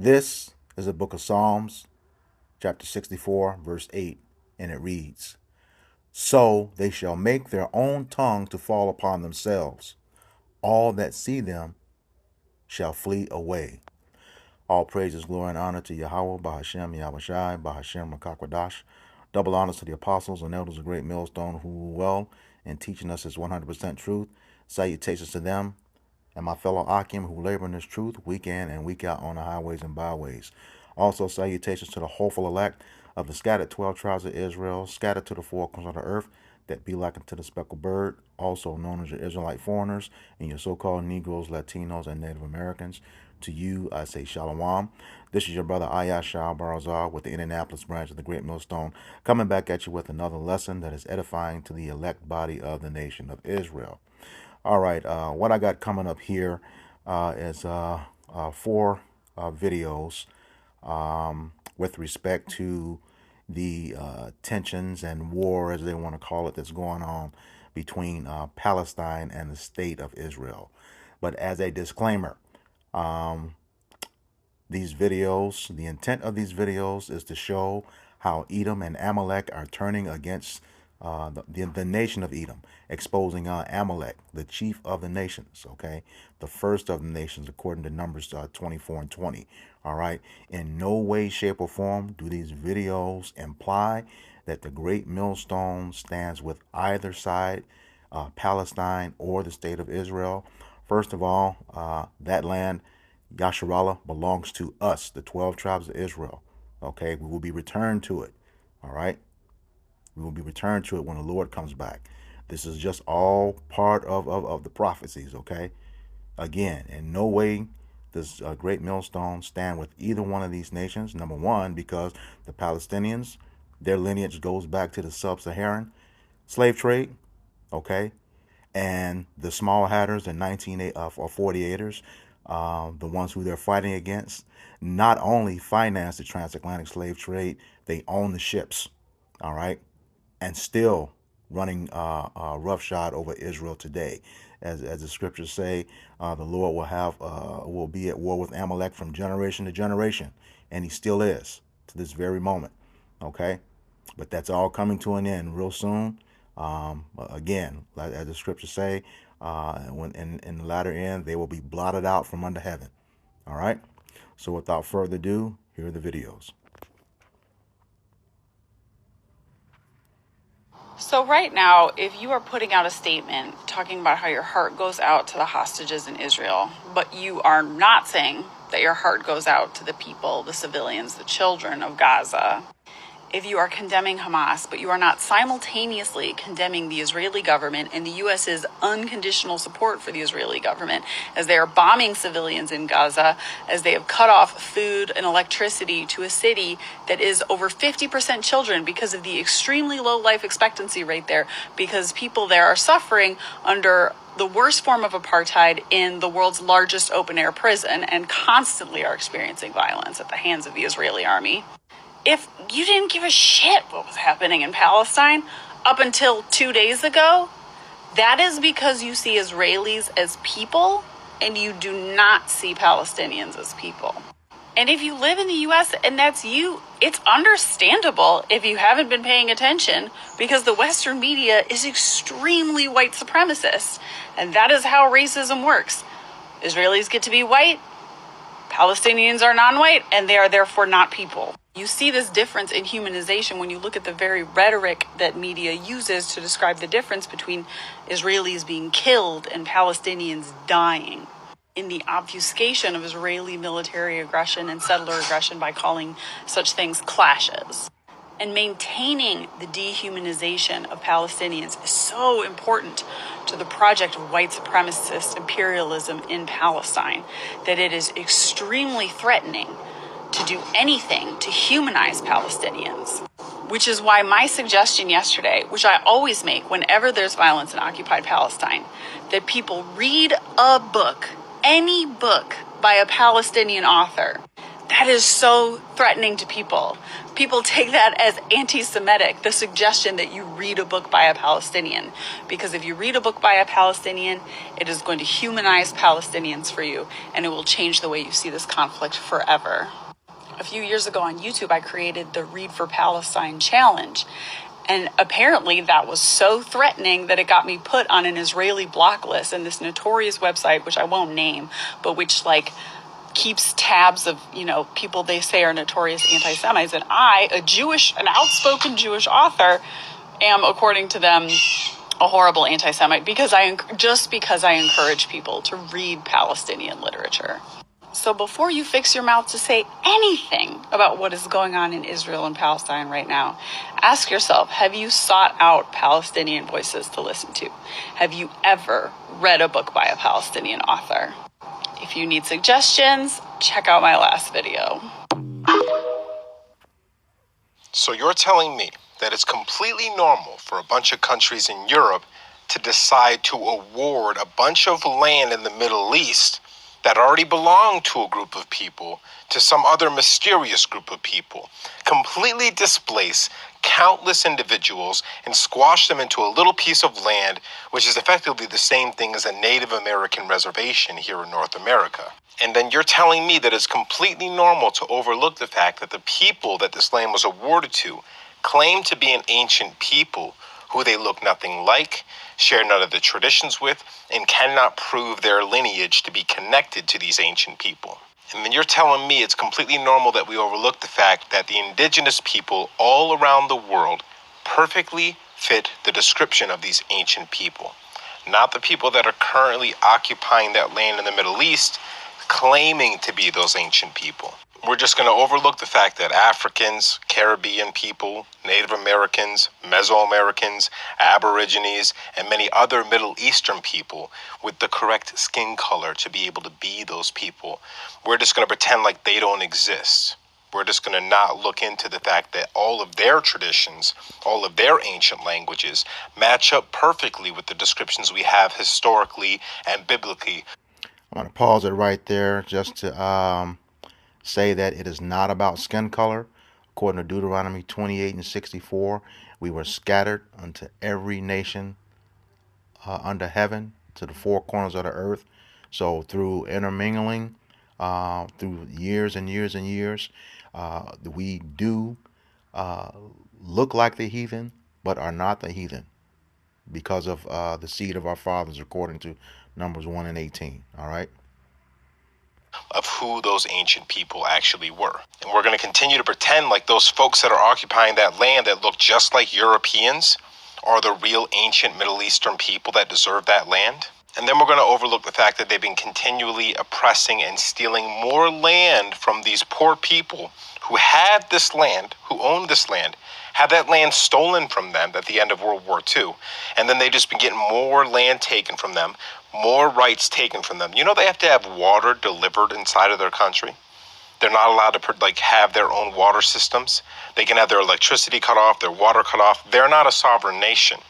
This is the book of Psalms, chapter 64, verse 8, and it reads, So they shall make their own tongue to fall upon themselves. All that see them shall flee away. All praises, glory, and honor to Yahweh, Bahashem, Yahushai, Bahashem, Rakakwadash. Double honors to the apostles and elders of Great Millstone who rule well in teaching us his 100% truth. Salutations to them and my fellow Akim who labor in this truth week in and week out on the highways and byways. Also salutations to the hopeful elect of the scattered 12 tribes of Israel, scattered to the four corners of the earth, that be like unto the speckled bird, also known as your Israelite foreigners, and your so-called Negroes, Latinos, and Native Americans. To you, I say Shalom. This is your brother Ayashah Barazar with the Indianapolis branch of the Great Millstone, coming back at you with another lesson that is edifying to the elect body of the nation of Israel. All right, what I got coming up here is four videos with respect to the tensions and war, as they want to call it, that's going on between Palestine and the state of Israel. But as a disclaimer, these videos, the intent of these videos is to show how Edom and Amalek are turning against the nation of Edom, exposing Amalek, the chief of the nations, okay? The first of the nations, according to Numbers 24 and 20, all right? In no way, shape, or form do these videos imply that the Great Millstone stands with either side, Palestine or the state of Israel. First of all, that land, Yasharallah, belongs to us, the 12 tribes of Israel, okay? We will be returned to it, all right? We will be returned to it when the Lord comes back. This is just all part of the prophecies, okay? Again, in no way does Great Millstone stand with either one of these nations. Number one, because the Palestinians, their lineage goes back to the sub-Saharan slave trade, okay? And the small hatters, the 48ers, the ones who they're fighting against, not only finance the transatlantic slave trade, they own the ships, all right? And still running roughshod over Israel today. As the scriptures say, the Lord will be at war with Amalek from generation to generation. And he still is to this very moment. Okay? But that's all coming to an end real soon. Again, as the scriptures say, when in the latter end, they will be blotted out from under heaven. All right? So without further ado, here are the videos. So right now, if you are putting out a statement talking about how your heart goes out to the hostages in Israel, but you are not saying that your heart goes out to the people, the civilians, the children of Gaza, if you are condemning Hamas, but you are not simultaneously condemning the Israeli government and the U.S.'s unconditional support for the Israeli government as they are bombing civilians in Gaza, as they have cut off food and electricity to a city that is over 50% children because of the extremely low life expectancy rate there, because people there are suffering under the worst form of apartheid in the world's largest open-air prison and constantly are experiencing violence at the hands of the Israeli army. If you didn't give a shit what was happening in Palestine up until 2 days ago, that is because you see Israelis as people and you do not see Palestinians as people. And if you live in the U.S. and that's you, it's understandable if you haven't been paying attention, because the Western media is extremely white supremacist. And that is how racism works. Israelis get to be white, Palestinians are non-white, and they are therefore not people. You see this difference in humanization when you look at the very rhetoric that media uses to describe the difference between Israelis being killed and Palestinians dying, in the obfuscation of Israeli military aggression and settler aggression by calling such things clashes. And maintaining the dehumanization of Palestinians is so important to the project of white supremacist imperialism in Palestine that it is extremely threatening to do anything to humanize Palestinians. Which is why my suggestion yesterday, which I always make whenever there's violence in occupied Palestine, that people read a book, any book by a Palestinian author That is so threatening to people. People take that as anti-Semitic, the suggestion that you read a book by a Palestinian. Because if you read a book by a Palestinian, it is going to humanize Palestinians for you, and it will change the way you see this conflict forever. A few years ago on YouTube, I created the Read for Palestine challenge. And apparently that was so threatening that it got me put on an Israeli block list, and this notorious website, which I won't name, but which keeps tabs of, people they say are notorious anti-Semites. And I, an outspoken Jewish author, am, according to them, a horrible anti-Semite because I encourage people to read Palestinian literature. So before you fix your mouth to say anything about what is going on in Israel and Palestine right now, ask yourself, have you sought out Palestinian voices to listen to? Have you ever read a book by a Palestinian author? If you need suggestions, check out my last video. So you're telling me that it's completely normal for a bunch of countries in Europe to decide to award a bunch of land in the Middle East that already belonged to a group of people to some other mysterious group of people, completely displace countless individuals and squash them into a little piece of land, which is effectively the same thing as a Native American reservation here in North America. And then you're telling me that it's completely normal to overlook the fact that the people that this land was awarded to claim to be an ancient people who they look nothing like, share none of the traditions with, and cannot prove their lineage to be connected to these ancient people. And then you're telling me it's completely normal that we overlook the fact that the indigenous people all around the world perfectly fit the description of these ancient people. Not the people that are currently occupying that land in the Middle East, claiming to be those ancient people. We're just going to overlook the fact that Africans, Caribbean people, Native Americans, Mesoamericans, Aborigines, and many other Middle Eastern people with the correct skin color to be able to be those people, we're just going to pretend like they don't exist. We're just going to not look into the fact that all of their traditions, all of their ancient languages match up perfectly with the descriptions we have historically and biblically. I'm going to pause it right there just to say that it is not about skin color. According to Deuteronomy 28:64, we were scattered unto every nation under heaven, to the four corners of the earth. So through intermingling, through years and years and years, we do look like the heathen, but are not the heathen because of the seed of our fathers, according to Numbers 1:18. All right. Of who those ancient people actually were. And we're going to continue to pretend like those folks that are occupying that land that look just like Europeans are the real ancient Middle Eastern people that deserve that land. And then we're going to overlook the fact that they've been continually oppressing and stealing more land from these poor people who had this land, who owned this land, had that land stolen from them at the end of World War II. And then they just been getting more land taken from them, more rights taken from them. You know, they have to have water delivered inside of their country. They're not allowed to have their own water systems. They can have their electricity cut off, their water cut off. They're not a sovereign nation.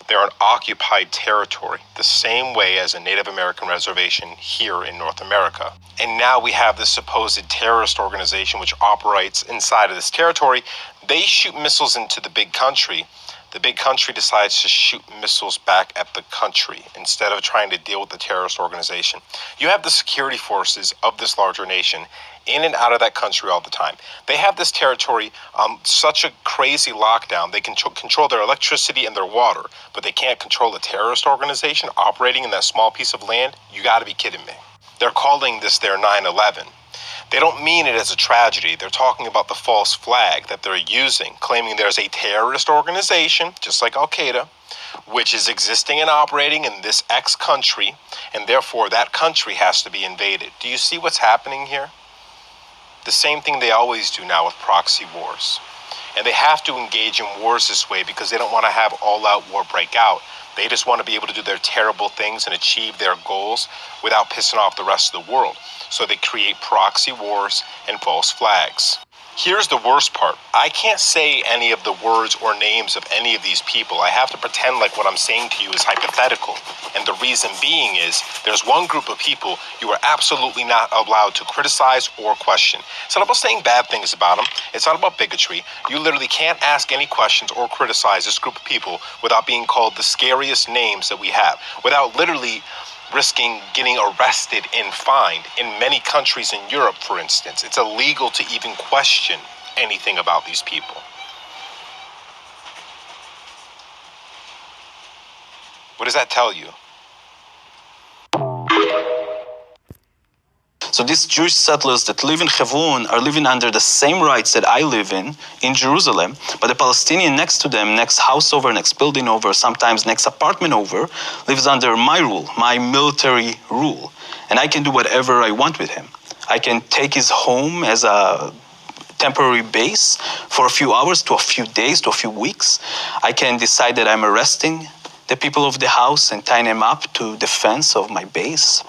They're an occupied territory, the same way as a Native American reservation here in North America. And now we have this supposed terrorist organization which operates inside of this territory. They shoot missiles into the big country. The big country decides to shoot missiles back at the country instead of trying to deal with the terrorist organization. You have the security forces of this larger nation in and out of that country all the time. They have this territory such a crazy lockdown. They can control their electricity and their water, but they can't control a terrorist organization operating in that small piece of land. You got to be kidding me. They're calling this their 9/11. They don't mean it as a tragedy. They're talking about the false flag that they're using, claiming there's a terrorist organization, just like Al-Qaeda, which is existing and operating in this X country, and therefore that country has to be invaded. Do you see what's happening here? The same thing they always do now with proxy wars. And they have to engage in wars this way because they don't want to have all-out war break out. They just want to be able to do their terrible things and achieve their goals without pissing off the rest of the world. So they create proxy wars and false flags. Here's the worst part. I can't say any of the words or names of any of these people. I have to pretend like what I'm saying to you is hypothetical. And the reason being is there's one group of people you are absolutely not allowed to criticize or question. It's not about saying bad things about them. It's not about bigotry. You literally can't ask any questions or criticize this group of people without being called the scariest names that we have, without literally risking getting arrested and fined. In many countries in Europe, for instance, it's illegal to even question anything about these people. What does that tell you? So these Jewish settlers that live in Hebron are living under the same rights that I live in Jerusalem, but the Palestinian next to them, next house over, next building over, sometimes next apartment over, lives under my rule, my military rule. And I can do whatever I want with him. I can take his home as a temporary base for a few hours to a few days to a few weeks. I can decide that I'm arresting the people of the house and tying them up to the fence of my base.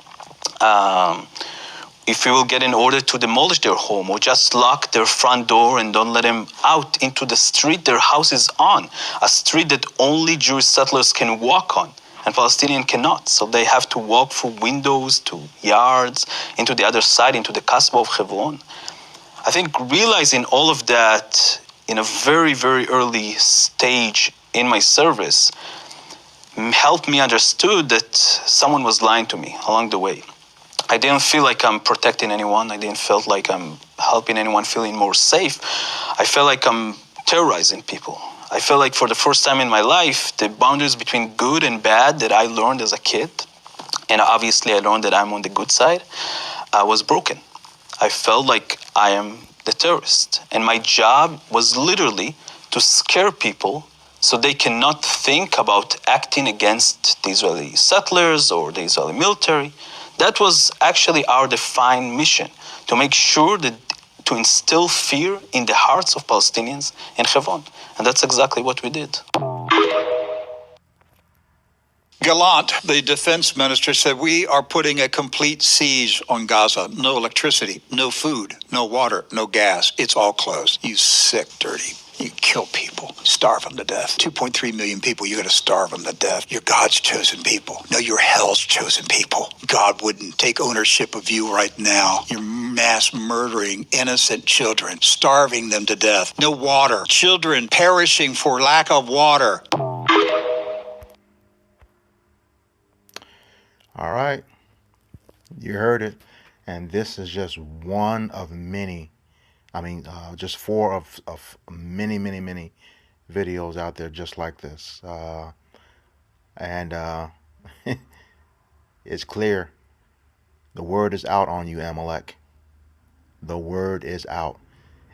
If we will get an order to demolish their home or just lock their front door and don't let them out into the street their house is on, a street that only Jewish settlers can walk on and Palestinians cannot. So they have to walk through windows to yards, into the other side, into the Kasbah of Hebron. I think realizing all of that in a very, very early stage in my service helped me understood that someone was lying to me along the way. I didn't feel like I'm protecting anyone. I didn't feel like I'm helping anyone feeling more safe. I felt like I'm terrorizing people. I felt like for the first time in my life, the boundaries between good and bad that I learned as a kid, and obviously I learned that I'm on the good side, was broken. I felt like I am the terrorist. And my job was literally to scare people so they cannot think about acting against the Israeli settlers or the Israeli military. That was actually our defined mission, to make sure that to instill fear in the hearts of Palestinians in Hebron. And that's exactly what we did. Gallant, the defense minister, said we are putting a complete siege on Gaza. No electricity, no food, no water, no gas. It's all closed. You sick, dirty. You kill people, starve them to death. 2.3 million people, you're going to starve them to death. You're God's chosen people. No, you're hell's chosen people. God wouldn't take ownership of you right now. You're mass murdering innocent children, starving them to death. No water. Children perishing for lack of water. All right. You heard it. And this is just one of many. Just four of many, many, many videos out there just like this. It's clear. The word is out on you, Amalek. The word is out.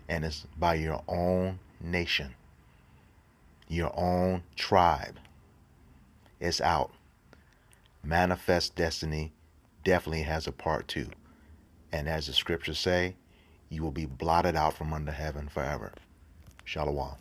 And it's by your own nation. Your own tribe. It's out. Manifest Destiny definitely has a part 2. And as the scriptures say, you will be blotted out from under heaven forever. Shalom.